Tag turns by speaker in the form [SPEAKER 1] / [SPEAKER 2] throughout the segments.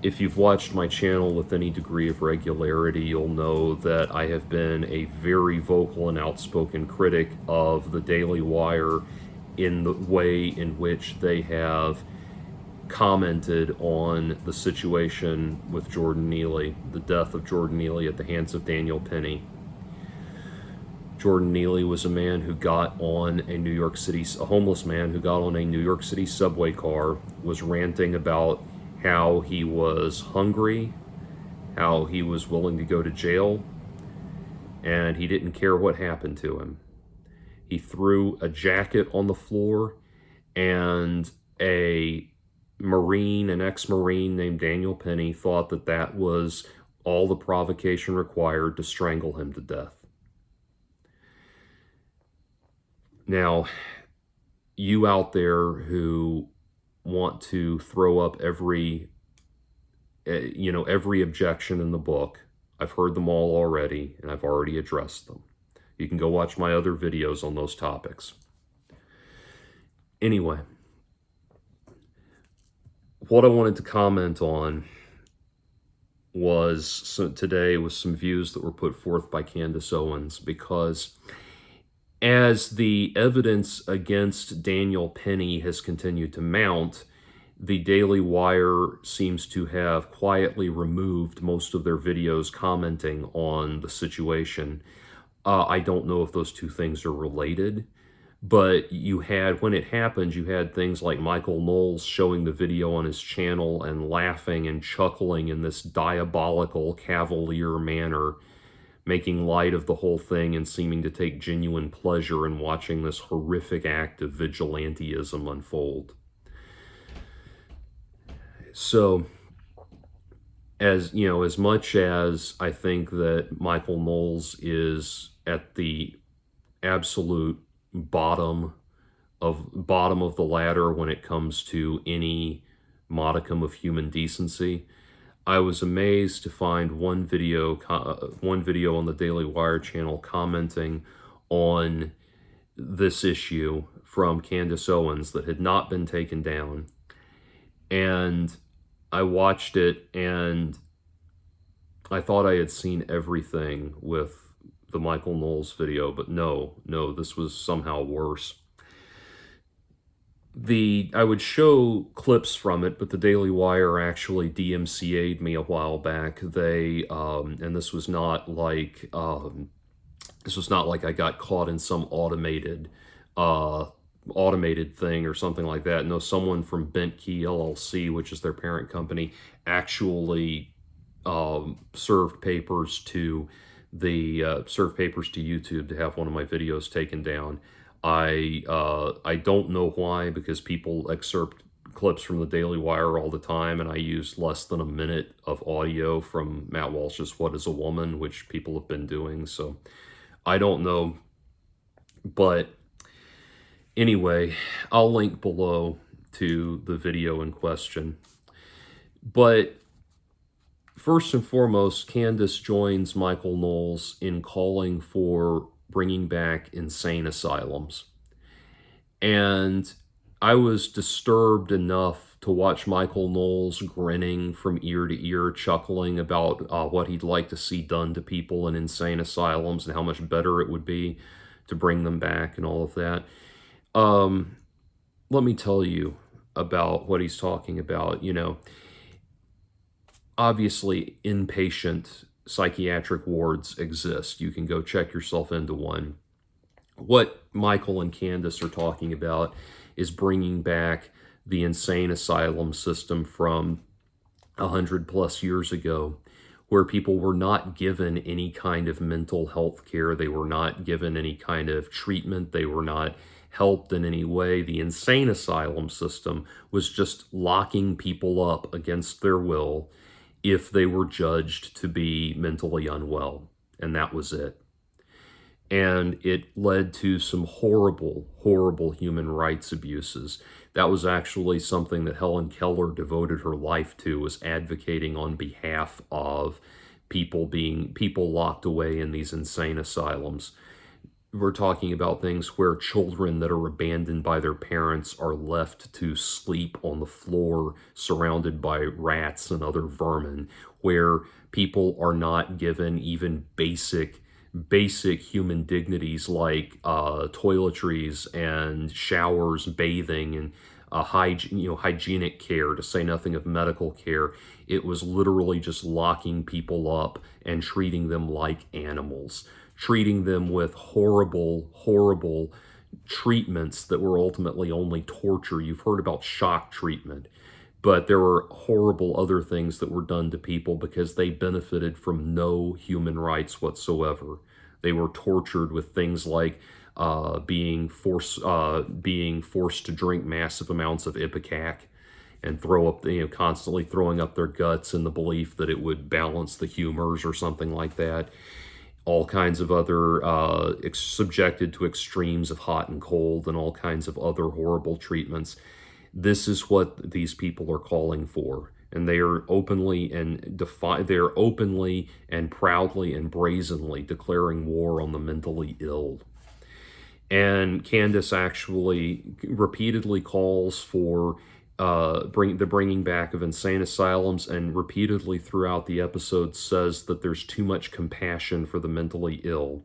[SPEAKER 1] If you've watched my channel with any degree of regularity, you'll know that I have been a very vocal and outspoken critic of the Daily Wire in the way in which they have commented on the situation with Jordan Neely, the death of Jordan Neely at the hands of Daniel Penny. Jordan Neely was a man who got on a homeless man who got on a New York City subway car, was ranting about how he was hungry, how he was willing to go to jail, and he didn't care what happened to him. He threw a jacket on the floor, and an ex-Marine named Daniel Penny, thought that that was all the provocation required to strangle him to death. Now, you out there who want to throw up every objection in the book, I've heard them all already, and I've already addressed them. You can go watch my other videos on those topics. Anyway, what I wanted to comment on today was some views that were put forth by Candace Owens, because as the evidence against Daniel Penny has continued to mount, the Daily Wire seems to have quietly removed most of their videos commenting on the situation. I don't know if those two things are related, but when it happened, you had things like Michael Knowles showing the video on his channel and laughing and chuckling in this diabolical, cavalier manner, making light of the whole thing and seeming to take genuine pleasure in watching this horrific act of vigilantism unfold. So, as much as I think that Michael Knowles is at the absolute bottom of the ladder when it comes to any modicum of human decency, I was amazed to find one video on the Daily Wire channel commenting on this issue from Candace Owens that had not been taken down. And I watched it, and I thought I had seen everything with the Michael Knowles video, but no, this was somehow worse. I would show clips from it, but the Daily Wire actually DMCA'd me a while back. And this was not like I got caught in some automated thing or something like that. No, someone from Bent Key LLC, which is their parent company, actually served papers to YouTube to have one of my videos taken down. I don't know why, because people excerpt clips from the Daily Wire all the time, and I used less than a minute of audio from Matt Walsh's What is a Woman, which people have been doing, so I don't know. But anyway, I'll link below to the video in question. But first and foremost, Candace joins Michael Knowles in calling for bringing back insane asylums. And I was disturbed enough to watch Michael Knowles grinning from ear to ear, chuckling about what he'd like to see done to people in insane asylums and how much better it would be to bring them back and all of that. Let me tell you about what he's talking about. Obviously, inpatient psychiatric wards exist. You can go check yourself into one. What Michael and Candace are talking about is bringing back the insane asylum system from 100+ years ago, where people were not given any kind of mental health care. They were not given any kind of treatment. They were not helped in any way. The insane asylum system was just locking people up against their will if they were judged to be mentally unwell, and that was it. And it led to some horrible, horrible human rights abuses. That was actually something that Helen Keller devoted her life to, was advocating on behalf of people locked away in these insane asylums. We're talking about things where children that are abandoned by their parents are left to sleep on the floor surrounded by rats and other vermin, where people are not given even basic human dignities like toiletries and showers, bathing, and hygienic care, to say nothing of medical care. It was literally just locking people up and treating them like animals, treating them with horrible treatments that were ultimately only torture. You've heard about shock treatment, but there were horrible other things that were done to people because they benefited from no human rights whatsoever. They were tortured with things like being forced to drink massive amounts of ipecac and throw up, constantly throwing up their guts in the belief that it would balance the humors or something like that. All kinds of other, subjected to extremes of hot and cold and all kinds of other horrible treatments. This is what these people are calling for. And they are they're openly and proudly and brazenly declaring war on the mentally ill. And Candace actually repeatedly calls for the bringing back of insane asylums, and repeatedly throughout the episode says that there's too much compassion for the mentally ill.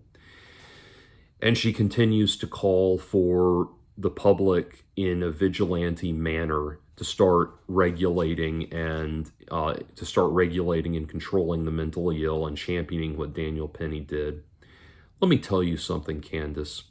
[SPEAKER 1] And she continues to call for the public in a vigilante manner to start regulating and controlling the mentally ill, and championing what Daniel Penny did. Let me tell you something, Candace.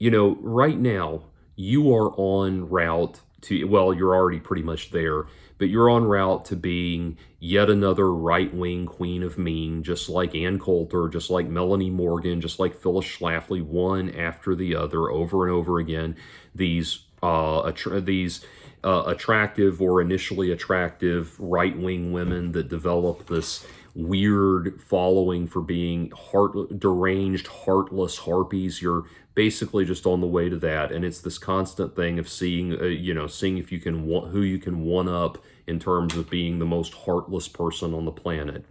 [SPEAKER 1] Right now, you are en route to, well, you're already pretty much there, but you're en route to being yet another right-wing queen of mean, just like Ann Coulter, just like Melanie Morgan, just like Phyllis Schlafly, one after the other, over and over again. These attractive or initially attractive right-wing women that develop this weird following for being deranged, heartless harpies. You're basically just on the way to that, and it's this constant thing of seeing if you can who you can one up in terms of being the most heartless person on the planet.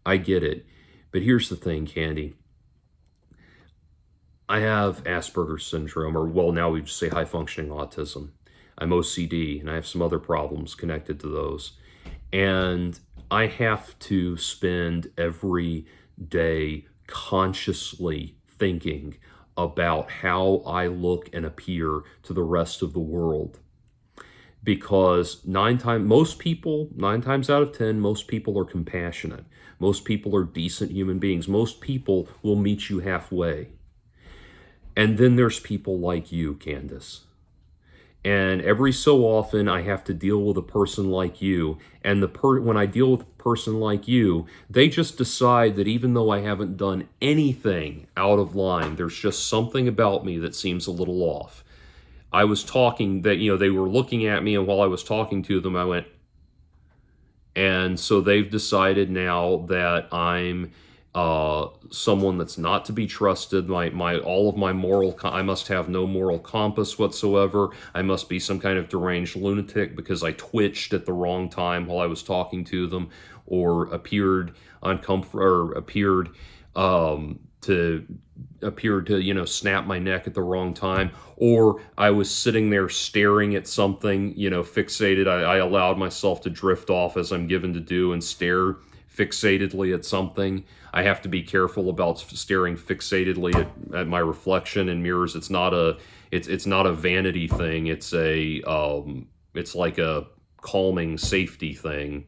[SPEAKER 1] I get it, but here's the thing, Candy. I have Asperger's syndrome, or well, now we just say high functioning autism. I'm OCD, and I have some other problems connected to those. And I have to spend every day consciously thinking about how I look and appear to the rest of the world. Because nine times out of 10, most people are compassionate. Most people are decent human beings. Most people will meet you halfway. And then there's people like you, Candace. And every so often, I have to deal with a person like you. And when I deal with a person like you, they just decide that even though I haven't done anything out of line, there's just something about me that seems a little off. I was talking that, they were looking at me, and while I was talking to them, I went, and so they've decided now that I'm someone that's not to be trusted. All of my I must have no moral compass whatsoever. I must be some kind of deranged lunatic because I twitched at the wrong time while I was talking to them, or appeared uncomfortable, or appeared to snap my neck at the wrong time, or I was sitting there staring at something, fixated. I allowed myself to drift off, as I'm given to do, and stare fixatedly at something. I have to be careful about staring fixatedly at my reflection in mirrors. It's not a vanity thing. It's like a calming safety thing.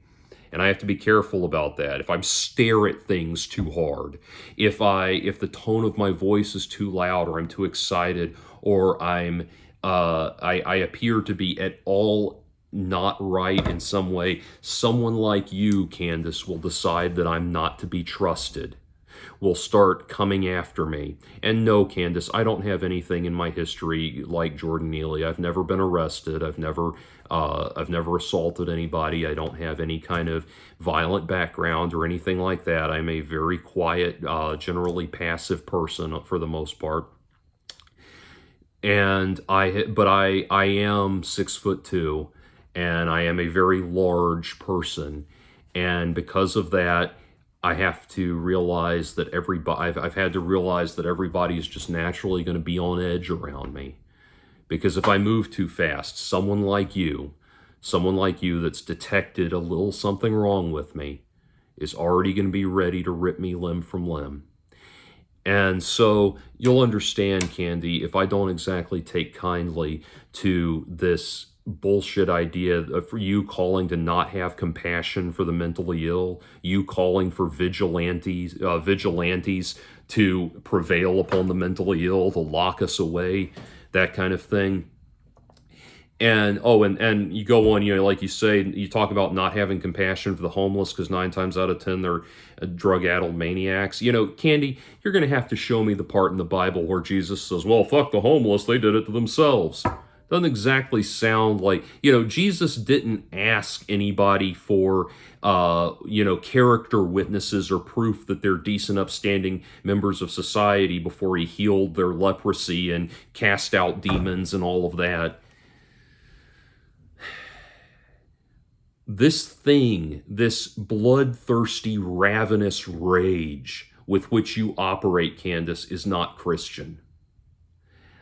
[SPEAKER 1] And I have to be careful about that. If I stare at things too hard, if the tone of my voice is too loud, or I'm too excited, or I appear to be at all not right in some way, someone like you, Candace, will decide that I'm not to be trusted, will start coming after me. And no, Candace, I don't have anything in my history like Jordan Neely. I've never been arrested. I've never assaulted anybody. I don't have any kind of violent background or anything like that. I'm a very quiet, generally passive person for the most part. And I am 6'2", and I am a very large person. And because of that, I have to realize that I've had to realize that everybody is just naturally going to be on edge around me. Because if I move too fast, someone like you that's detected a little something wrong with me, is already going to be ready to rip me limb from limb. And so you'll understand, Candy, if I don't exactly take kindly to this bullshit idea of you calling to not have compassion for the mentally ill, you calling for vigilantes to prevail upon the mentally ill, to lock us away, that kind of thing. And and you go on, like you say, you talk about not having compassion for the homeless because 9 times out of 10 they're drug-addled maniacs. Candy, you're going to have to show me the part in the Bible where Jesus says, well, fuck the homeless, they did it to themselves. Doesn't exactly sound like, Jesus didn't ask anybody for, character witnesses or proof that they're decent, upstanding members of society before he healed their leprosy and cast out demons and all of that. This bloodthirsty, ravenous rage with which you operate, Candace, is not Christian.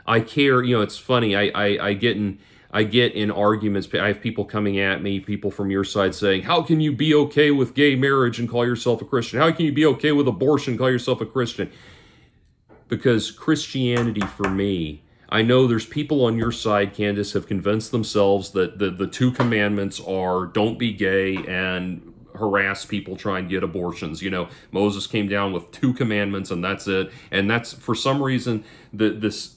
[SPEAKER 1] I care, it's funny, I get in arguments, I have people coming at me, people from your side saying, how can you be okay with gay marriage and call yourself a Christian? How can you be okay with abortion and call yourself a Christian? Because Christianity for me, I know there's people on your side, Candace, have convinced themselves that the 2 commandments are don't be gay and harass people trying to get abortions. Moses came down with 2 commandments and that's it. And that's, for some reason, this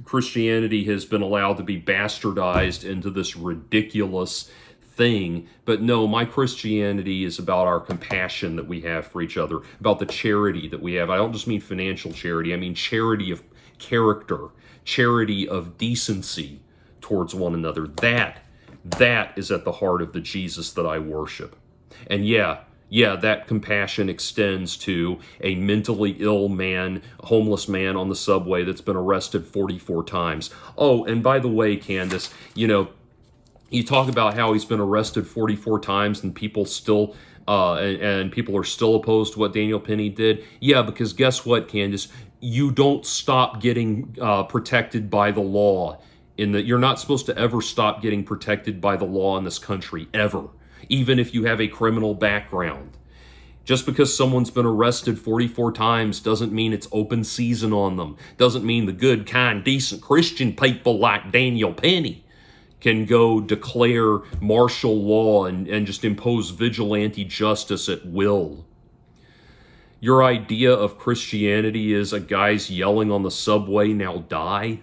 [SPEAKER 1] Christianity has been allowed to be bastardized into this ridiculous thing. But no, my Christianity is about our compassion that we have for each other, about the charity that we have. I don't just mean financial charity, I mean charity of character, charity of decency towards one another. That is at the heart of the Jesus that I worship. And yeah, that compassion extends to a mentally ill man, homeless man on the subway that's been arrested 44 times. Oh, and by the way, Candace, you talk about how he's been arrested 44 times and people still and people are still opposed to what Daniel Penny did. Yeah, because guess what, Candace? You don't stop getting protected by the law. You're not supposed to ever stop getting protected by the law in this country, ever. Even if you have a criminal background. Just because someone's been arrested 44 times doesn't mean it's open season on them. Doesn't mean the good, kind, decent Christian people like Daniel Penny can go declare martial law and just impose vigilante justice at will. Your idea of Christianity is a guy's yelling on the subway, now die?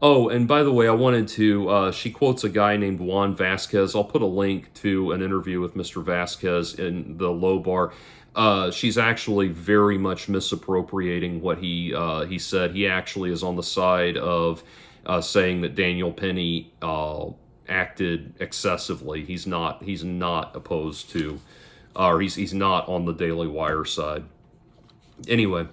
[SPEAKER 1] Oh, and by the way, I wanted to, she quotes a guy named Juan Vasquez. I'll put a link to an interview with Mr. Vasquez in the low bar. She's actually very much misappropriating what he said. He actually is on the side of saying that Daniel Penny acted excessively. He's not opposed to, or he's not on the Daily Wire side. Anyway,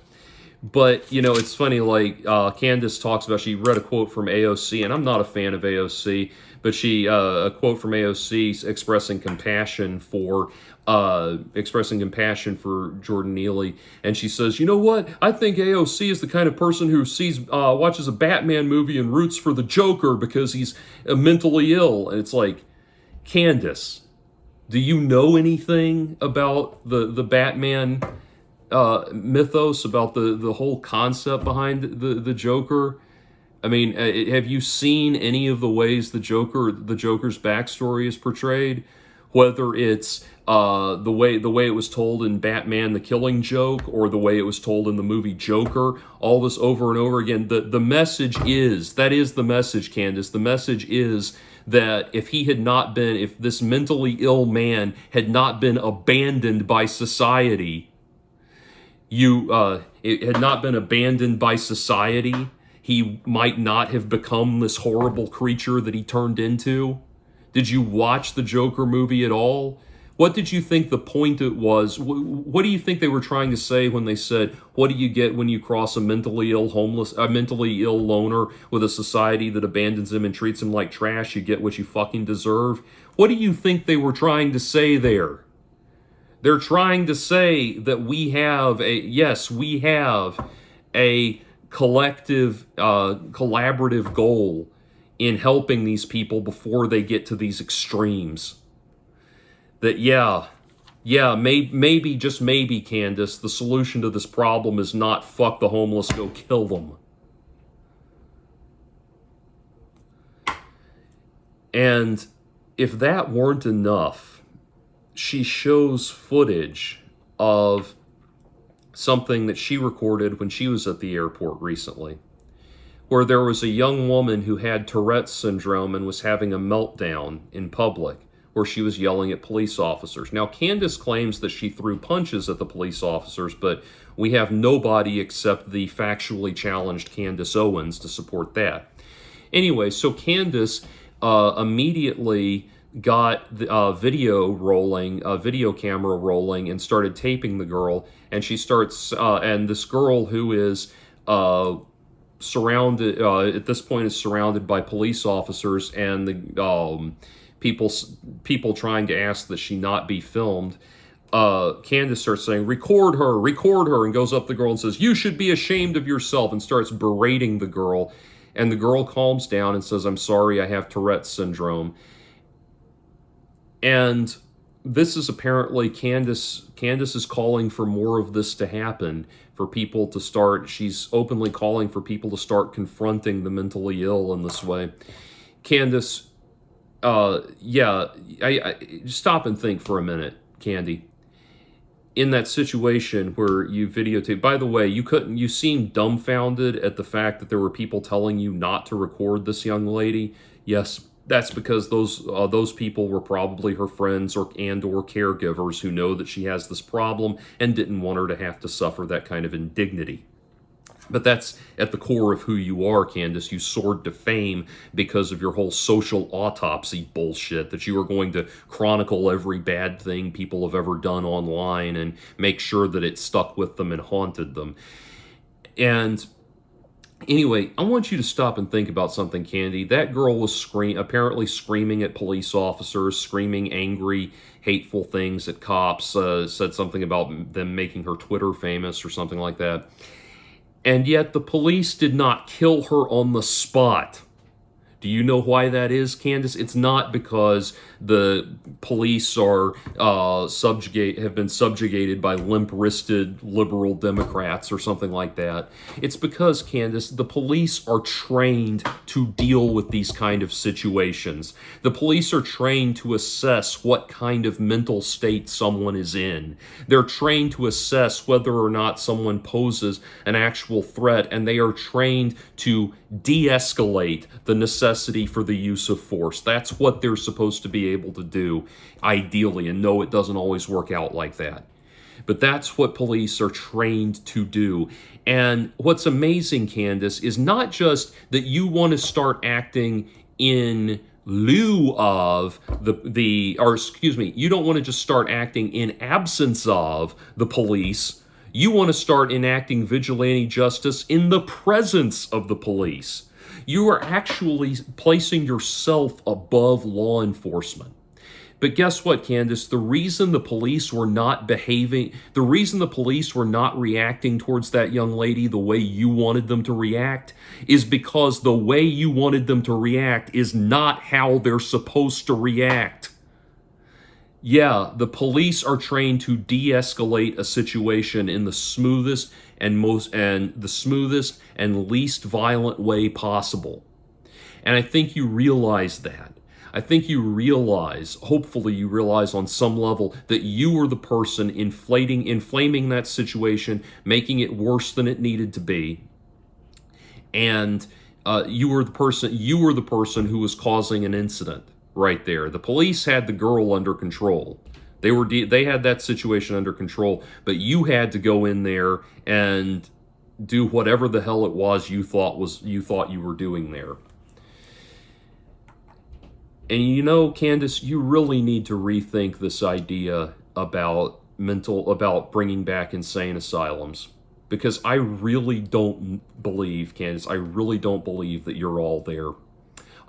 [SPEAKER 1] but it's funny. Like Candace talks about, she read a quote from AOC, and I'm not a fan of AOC, but she a quote from AOC expressing compassion for Jordan Neely, and she says, "You know what? I think AOC is the kind of person who watches a Batman movie and roots for the Joker because he's mentally ill." And it's like, Candace, do you know anything about the Batman mythos, about the whole concept behind the Joker? I mean, have you seen any of the ways the Joker's backstory is portrayed? Whether it's the way it was told in Batman: The Killing Joke, or the way it was told in the movie Joker, all this over and over again. The message is, that is the message, Candace. The message is that if this mentally ill man had not been abandoned by society, it had not been abandoned by society, he might not have become this horrible creature that he turned into. Did you watch the Joker movie at all? What did you think the point it was? What do you think they were trying to say when they said, what do you get when you cross a mentally ill loner with a society that abandons him and treats him like trash? You get what you fucking deserve. What do you think they were trying to say there? They're trying to say that we have we have a collective, collaborative goal in helping these people before they get to these extremes. That, maybe, just maybe, Candace, the solution to this problem is not fuck the homeless, go kill them. And if that weren't enough, she shows footage of something that she recorded when she was at the airport recently, where there was a young woman who had Tourette's syndrome and was having a meltdown in public, where she was yelling at police officers. Now, Candace claims that she threw punches at the police officers, but we have nobody except the factually challenged Candace Owens to support that. Anyway, so Candace immediately got the video camera rolling, and started taping the girl. And she starts, and this girl, who is surrounded at this point, is surrounded by police officers and the people trying to ask that she not be filmed. Candace starts saying, record her, and goes up the girl and says, you should be ashamed of yourself, and starts berating the girl. And the girl calms down and says, I'm sorry, I have Tourette's syndrome. And this is apparently Candace is calling for more of this to happen, for people to start, she's openly calling for people to start confronting the mentally ill in this way. Candace, I stop and think for a minute, Candy. In that situation where you videotape, by the way, you seemed dumbfounded at the fact that there were people telling you not to record this young lady. Yes, that's because those people were probably her friends or caregivers who know that she has this problem and didn't want her to have to suffer that kind of indignity. But that's at the core of who you are, Candace. You soared to fame because of your whole social autopsy bullshit, that you are going to chronicle every bad thing people have ever done online and make sure that it stuck with them and haunted them. And anyway, I want you to stop and think about something, Candy. That girl was apparently screaming at police officers, screaming angry, hateful things at cops, said something about them making her Twitter famous or something like that. And yet the police did not kill her on the spot. Do you know why that is, Candace? It's not because the police are have been subjugated by limp-wristed liberal Democrats or something like that. It's because, Candace, the police are trained to deal with these kind of situations. The police are trained to assess what kind of mental state someone is in. They're trained to assess whether or not someone poses an actual threat, and they are trained to de-escalate the necessity for the use of force. That's what they're supposed to be able to do, ideally, and no, it doesn't always work out like that. But that's what police are trained to do. And what's amazing, Candace, is not just that you want to start acting in lieu of you don't want to just start acting in absence of the police. You want to start enacting vigilante justice in the presence of the police. You are actually placing yourself above law enforcement. But guess what, Candace? The reason the police were not reacting towards that young lady the way you wanted them to react is because the way you wanted them to react is not how they're supposed to react. Yeah, the police are trained to de-escalate a situation in the smoothest and least violent way possible. And I think you realize that. I think you realize, hopefully you realize on some level, that you were the person inflaming that situation, making it worse than it needed to be. And you were the person who was causing an incident. Right there. The police had the girl under control. They had that situation under control, but you had to go in there and do whatever the hell it was you thought you were doing there. And you know, Candace, you really need to rethink this idea about bringing back insane asylums, because I really don't believe, Candace, I really don't believe that you're all there.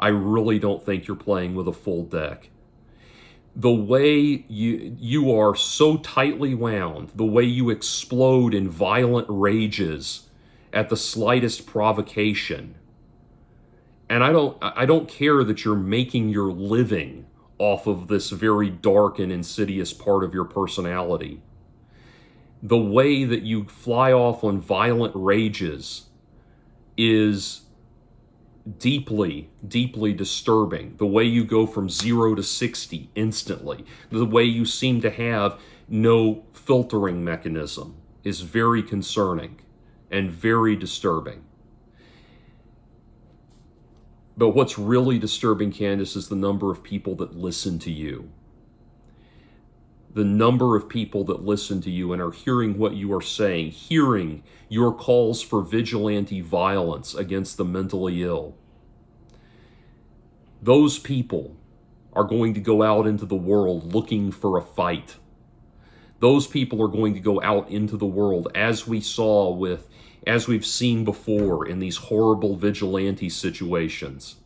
[SPEAKER 1] I really don't think you're playing with a full deck. The way you are so tightly wound, the way you explode in violent rages at the slightest provocation. And I don't care that you're making your living off of this very dark and insidious part of your personality. The way that you fly off on violent rages is deeply, deeply disturbing. The way you go from 0 to 60 instantly, the way you seem to have no filtering mechanism is very concerning and very disturbing. But what's really disturbing, Candace, is the number of people that listen to you. The number of people that listen to you and are hearing what you are saying, hearing your calls for vigilante violence against the mentally ill. Those people are going to go out into the world looking for a fight. Those people are going to go out into the world, as we've seen before in these horrible vigilante situations,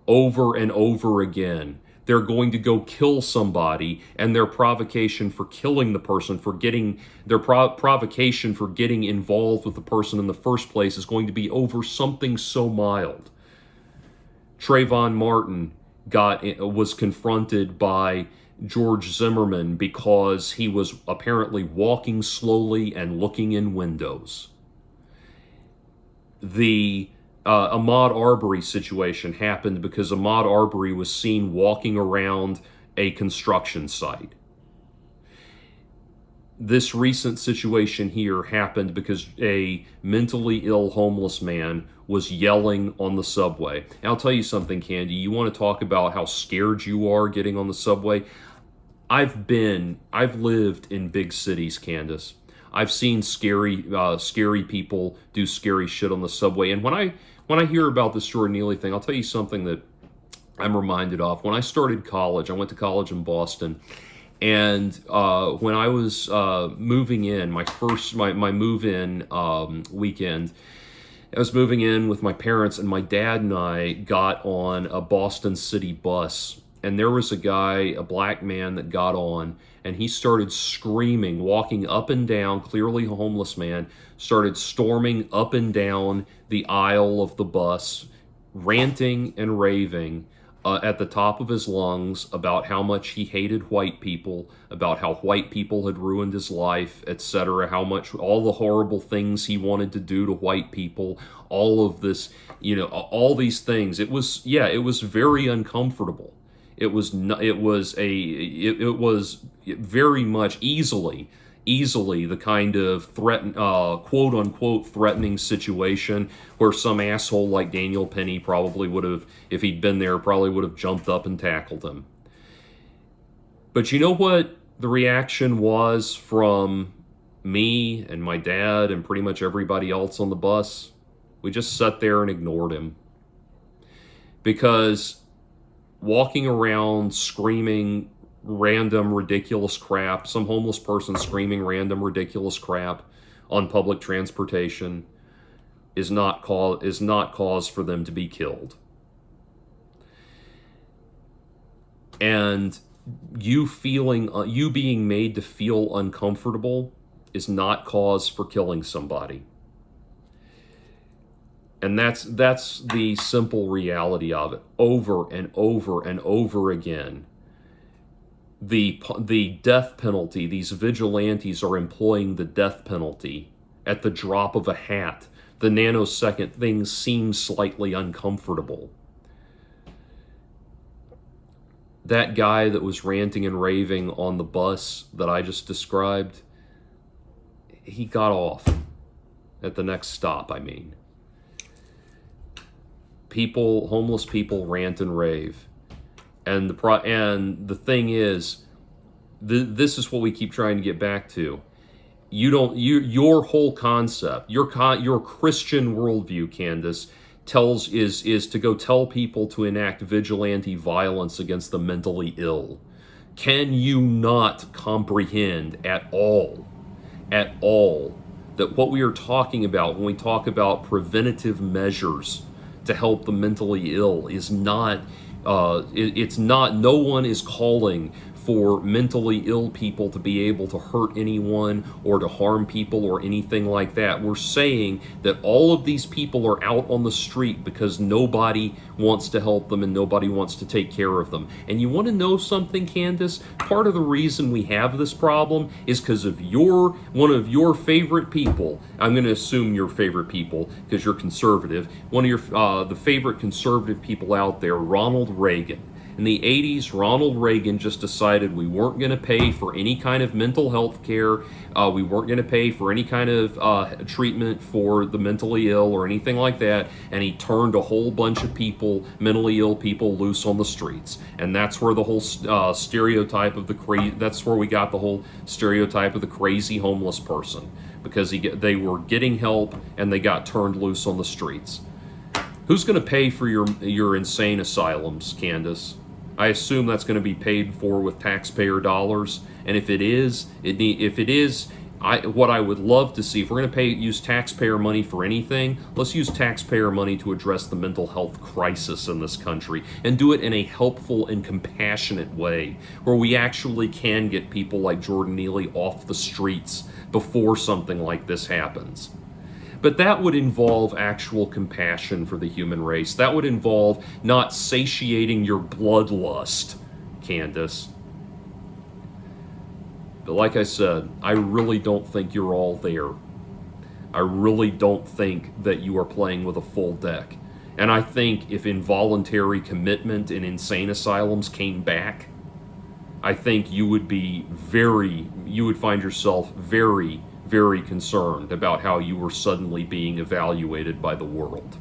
[SPEAKER 1] over and over again. They're going to go kill somebody, and their provocation for killing the person, provocation for getting involved with the person in the first place is going to be over something so mild. Trayvon Martin was confronted by George Zimmerman because he was apparently walking slowly and looking in windows. The Ahmaud Arbery situation happened because Ahmaud Arbery was seen walking around a construction site. This recent situation here happened because a mentally ill homeless man was yelling on the subway. And I'll tell you something, Candy. You want to talk about how scared you are getting on the subway? I've lived in big cities, Candace. I've seen scary people do scary shit on the subway. And when I hear about this Jordan Neely thing, I'll tell you something that I'm reminded of. When I started college, I went to college in Boston, and when I was moving in, my move-in weekend, I was moving in with my parents, and my dad and I got on a Boston City bus, and there was a black man that got on, and he started screaming, walking up and down, clearly a homeless man, started storming up and down the aisle of the bus, ranting and raving at the top of his lungs about how much he hated white people, about how white people had ruined his life, etc., all the horrible things he wanted to do to white people, all of this, all these things. It was very uncomfortable. It was very much easily the kind of quote unquote threatening situation where some asshole like Daniel Penny probably would have, if he'd been there, probably would have jumped up and tackled him. But you know what the reaction was from me and my dad and pretty much everybody else on the bus? We just sat there and ignored him. Because walking around screaming random ridiculous crap, some homeless person screaming random ridiculous crap on public transportation is not cause for them to be killed. And you being made to feel uncomfortable is not cause for killing somebody. And that's the simple reality of it. Over and over and over again, the death penalty, these vigilantes are employing the death penalty at the drop of a hat. The nanosecond things seem slightly uncomfortable. That guy that was ranting and raving on the bus that I just described, he got off at the next stop, I mean. Homeless people rant and rave. And the thing is, this is what we keep trying to get back to. Your whole concept, your Christian worldview, Candace, is to go tell people to enact vigilante violence against the mentally ill. Can you not comprehend at all, that what we are talking about when we talk about preventative measures to help the mentally ill is not, no one is calling for mentally ill people to be able to hurt anyone or to harm people or anything like that. We're saying that all of these people are out on the street because nobody wants to help them and nobody wants to take care of them. And you want to know something, Candace? Part of the reason we have this problem is because of one of your favorite people. I'm going to assume your favorite people because you're conservative. One of your the favorite conservative people out there, Ronald Reagan. In the 80s, Ronald Reagan just decided we weren't going to pay for any kind of mental health care. We weren't going to pay for any kind of treatment for the mentally ill or anything like that. And he turned a whole bunch of people, mentally ill people, loose on the streets. And that's where the whole stereotype of that's where we got the whole stereotype of the crazy homeless person. Because they were getting help and they got turned loose on the streets. Who's going to pay for your insane asylums, Candace? I assume that's going to be paid for with taxpayer dollars, and if it is, what I would love to see, if we're going to use taxpayer money for anything, let's use taxpayer money to address the mental health crisis in this country, and do it in a helpful and compassionate way, where we actually can get people like Jordan Neely off the streets before something like this happens. But that would involve actual compassion for the human race. That would involve not satiating your bloodlust, Candace. But like I said, I really don't think you're all there. I really don't think that you are playing with a full deck. And I think if involuntary commitment in insane asylums came back, I think you would find yourself very, very concerned about how you were suddenly being evaluated by the world.